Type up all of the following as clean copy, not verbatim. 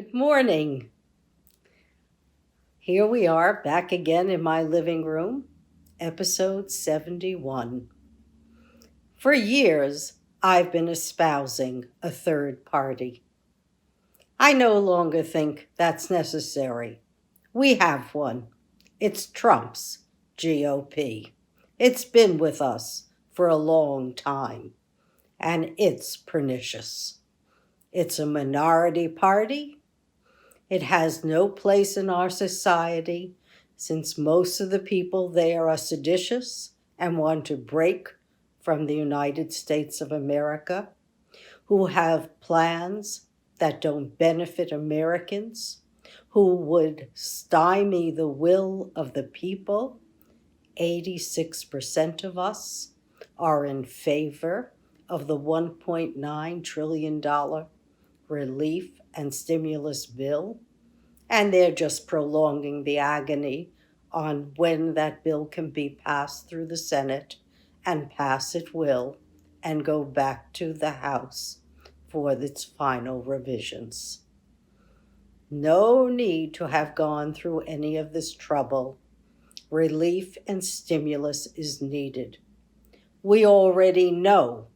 Good morning. Here we are back again in my living room, episode 71. For years, I've been espousing a third party. I no longer think that's necessary. We have one. It's Trump's GOP. It's been with us for a long time, and it's pernicious. It's a minority party. It has no place in our society since most of the people there are seditious and want to break from the United States of America, who have plans that don't benefit Americans, who would stymie the will of the people. 86% of us are in favor of the $1.9 trillion relief and stimulus bill, and they're just prolonging the agony on when that bill can be passed through the Senate, and pass it will, and go back to the House for its final revisions. No need to have gone through any of this trouble. Relief and stimulus is needed. We already know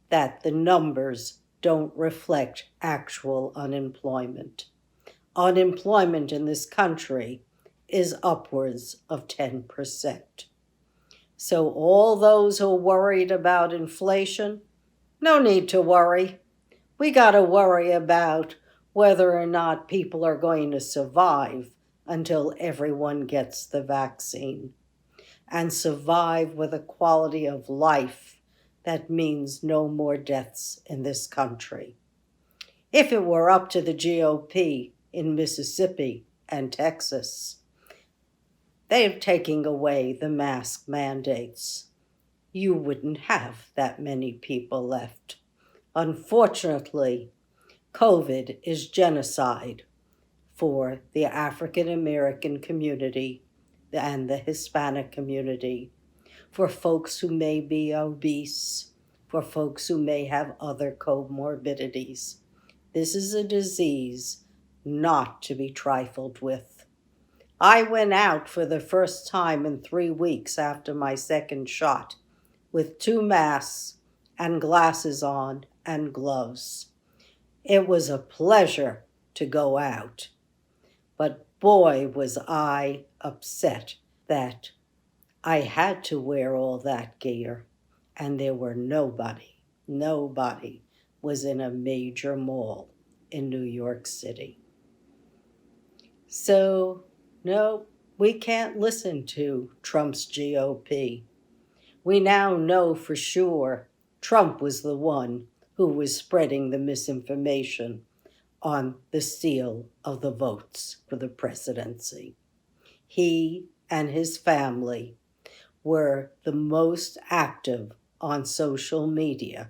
that the numbers don't reflect actual unemployment. Unemployment in this country is upwards of 10%. So all those who are worried about inflation, no need to worry. We got to worry about whether or not people are going to survive until everyone gets the vaccine, and survive with a quality of life that means no more deaths in this country. If it were up to the GOP in Mississippi and Texas, they're taking away the mask mandates. You wouldn't have that many people left. Unfortunately, COVID is genocide for the African American community and the Hispanic community, for folks who may be obese, for folks who may have other comorbidities. This is a disease not to be trifled with. I went out for the first time in 3 weeks after my second shot with 2 masks and glasses on and gloves. It was a pleasure to go out, but boy was I upset that I had to wear all that gear, and there were nobody was in a major mall in New York City. So, no, we can't listen to Trump's GOP. We now know for sure Trump was the one who was spreading the misinformation on the steal of the votes for the presidency. He and his family were the most active on social media,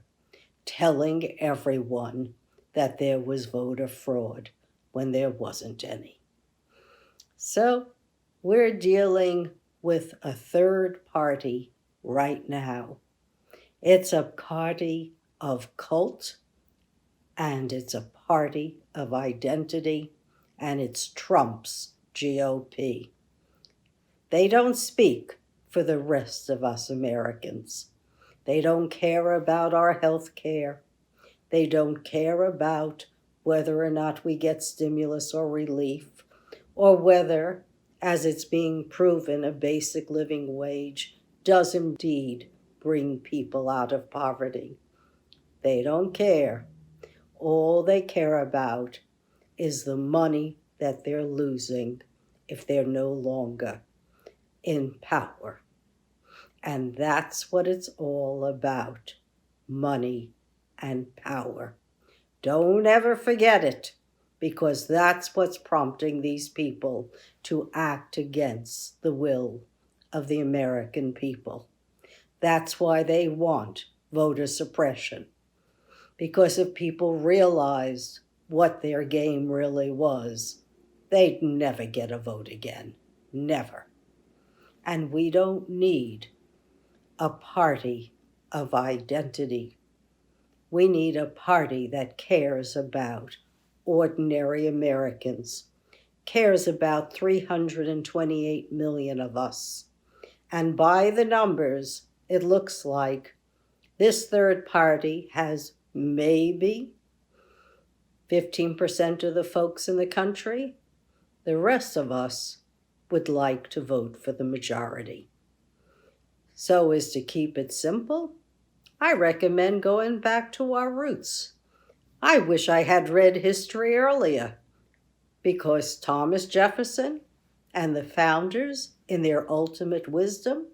telling everyone that there was voter fraud when there wasn't any. So we're dealing with a third party right now. It's a party of cult, and it's a party of identity, and it's Trump's GOP. They don't speak for the rest of us Americans. They don't care about our health care. They don't care about whether or not we get stimulus or relief, or whether, as it's being proven, a basic living wage does indeed bring people out of poverty. They don't care. All they care about is the money that they're losing if they're no longer in power. And that's what it's all about, money and power. Don't ever forget it, because that's what's prompting these people to act against the will of the American people. That's why they want voter suppression. Because if people realized what their game really was, they'd never get a vote again. Never. And we don't need a party of identity. We need a party that cares about ordinary Americans, cares about 328 million of us. And by the numbers, it looks like this third party has maybe 15% of the folks in the country. The rest of us would like to vote for the majority. So as to keep it simple, I recommend going back to our roots. I wish I had read history earlier, because Thomas Jefferson and the founders, in their ultimate wisdom,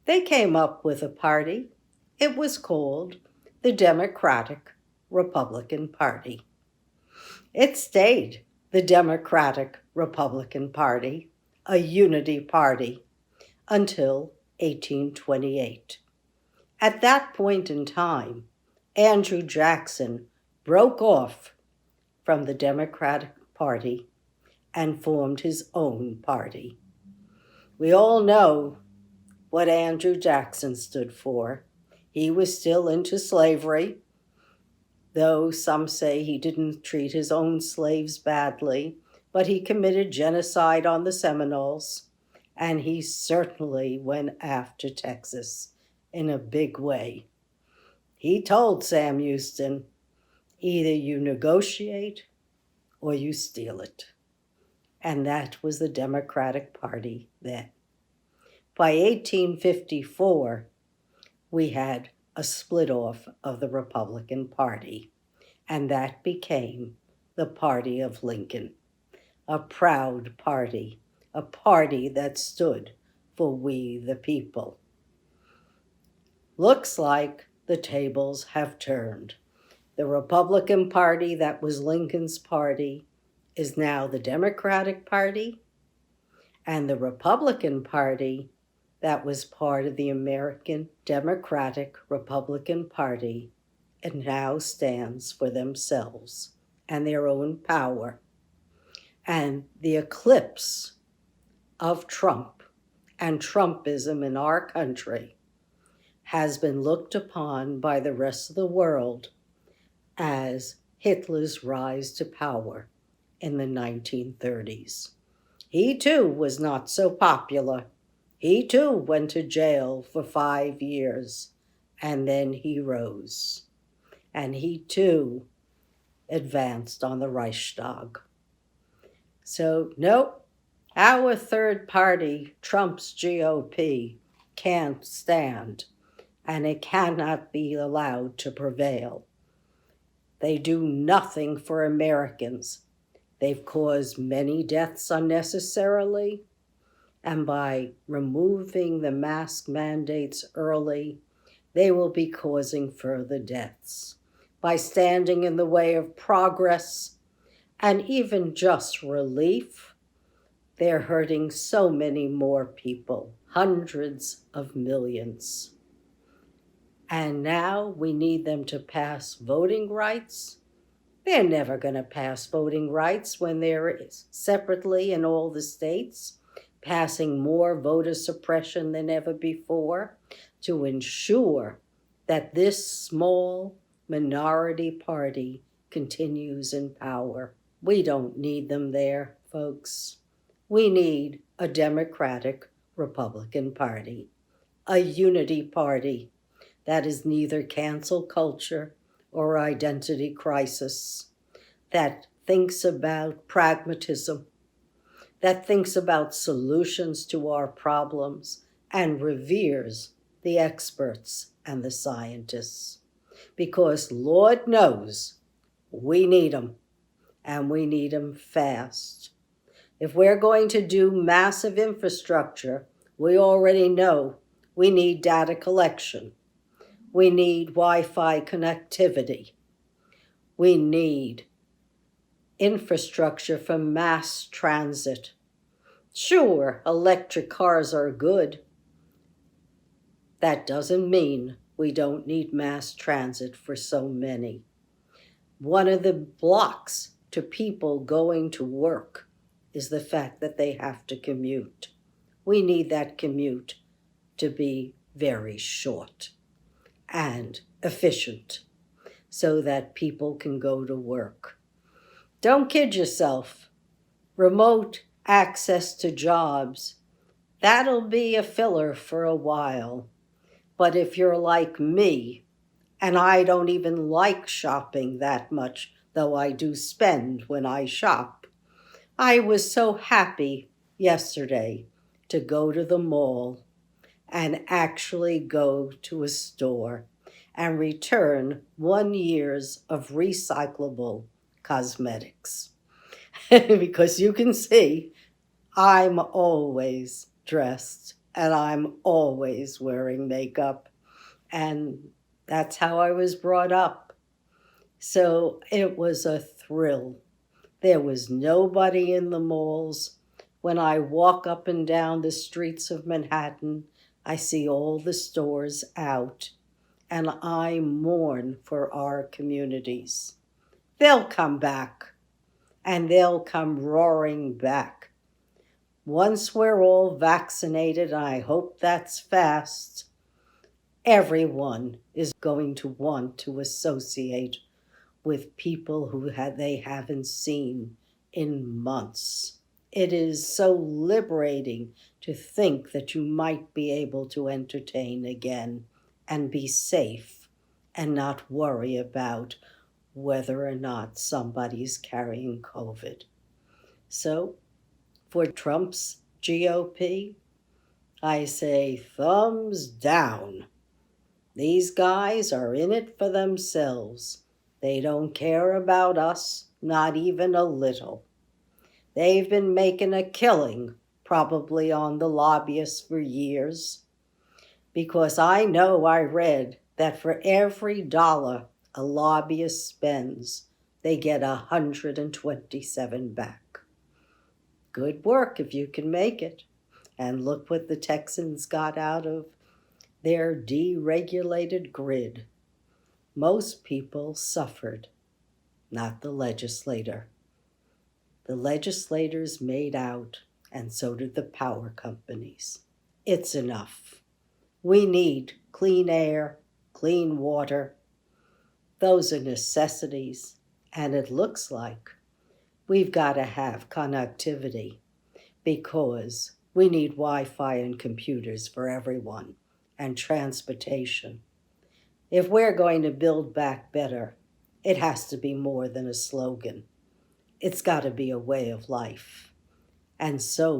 they came up with a party. It was called the Democratic Republican Party. It stayed the Democratic Republican Party, a unity party, until 1828. At that point in time, Andrew Jackson broke off from the Democratic Party and formed his own party. We all know what Andrew Jackson stood for. He was still into slavery, though some say he didn't treat his own slaves badly, but he committed genocide on the Seminoles, and he certainly went after Texas in a big way. He told Sam Houston, either you negotiate or you steal it. And that was the Democratic Party then. By 1854, we had a split off of the Republican Party, and that became the Party of Lincoln, a proud party, a party that stood for we the people. Looks like the tables have turned. The Republican Party that was Lincoln's party is now the Democratic Party, and the Republican Party that was part of the American Democratic Republican Party and now stands for themselves and their own power. And the eclipse of Trump and Trumpism in our country has been looked upon by the rest of the world as Hitler's rise to power in the 1930s. He too was not so popular. He too went to jail for 5 years, and then he rose. And he too advanced on the Reichstag. So, no, our third party, Trump's GOP, can't stand, and it cannot be allowed to prevail. They do nothing for Americans. They've caused many deaths unnecessarily, and by removing the mask mandates early, they will be causing further deaths. By standing in the way of progress and even just relief, they're hurting so many more people, hundreds of millions. And now we need them to pass voting rights. They're never going to pass voting rights when they're separately in all the states, passing more voter suppression than ever before to ensure that this small minority party continues in power. We don't need them there, folks. We need a Democratic Republican Party, a unity party that is neither cancel culture or identity crisis, that thinks about pragmatism, that thinks about solutions to our problems and reveres the experts and the scientists. Because Lord knows we need them, and we need them fast. If we're going to do massive infrastructure, we already know we need data collection. We need Wi-Fi connectivity. We need infrastructure for mass transit. Sure, electric cars are good. That doesn't mean we don't need mass transit for so many. One of the blocks to people going to work is the fact that they have to commute. We need that commute to be very short and efficient so that people can go to work. Don't kid yourself. Remote access to jobs, that'll be a filler for a while. But if you're like me, and I don't even like shopping that much, though I do spend when I shop, I was so happy yesterday to go to the mall and actually go to a store and return 1 year's of recyclable cosmetics. Because you can see I'm always dressed and I'm always wearing makeup, and that's how I was brought up. So it was a thrill. There was nobody in the malls. When I walk up and down the streets of Manhattan, I see all the stores out, and I mourn for our communities. They'll come back, and they'll come roaring back. Once we're all vaccinated, and I hope that's fast, everyone is going to want to associate with people who they haven't seen in months. It is so liberating to think that you might be able to entertain again and be safe and not worry about whether or not somebody's carrying COVID. So for Trump's GOP, I say thumbs down. These guys are in it for themselves. They don't care about us, not even a little. They've been making a killing, probably on the lobbyists for years, because I know I read that for every dollar a lobbyist spends, they get 127 back. Good work if you can make it. And look what the Texans got out of their deregulated grid. Most people suffered, not the legislator. The legislators made out, and so did the power companies. It's enough. We need clean air, clean water. Those are necessities, and it looks like we've got to have connectivity because we need Wi-Fi and computers for everyone and transportation. If we're going to build back better, it has to be more than a slogan. It's got to be a way of life. And so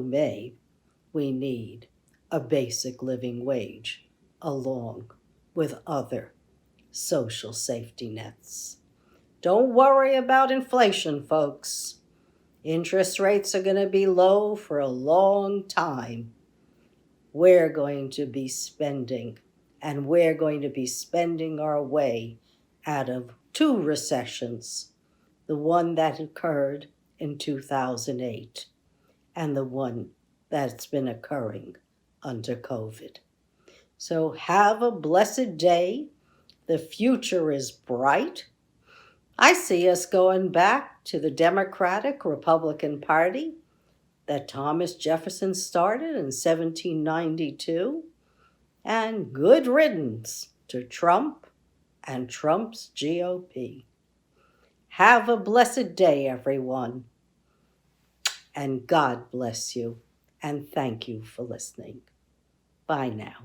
we need a basic living wage along with other social safety nets. Don't worry about inflation, folks. Interest rates are going to be low for a long time. We're going to be spending, and we're going to be spending our way out of two recessions, the one that occurred in 2008 and the one that's been occurring under COVID. So have a blessed day. The future is bright. I see us going back to the Democratic Republican Party that Thomas Jefferson started in 1792, and good riddance to Trump and Trump's GOP. Have a blessed day, everyone, and God bless you, and thank you for listening. Bye now.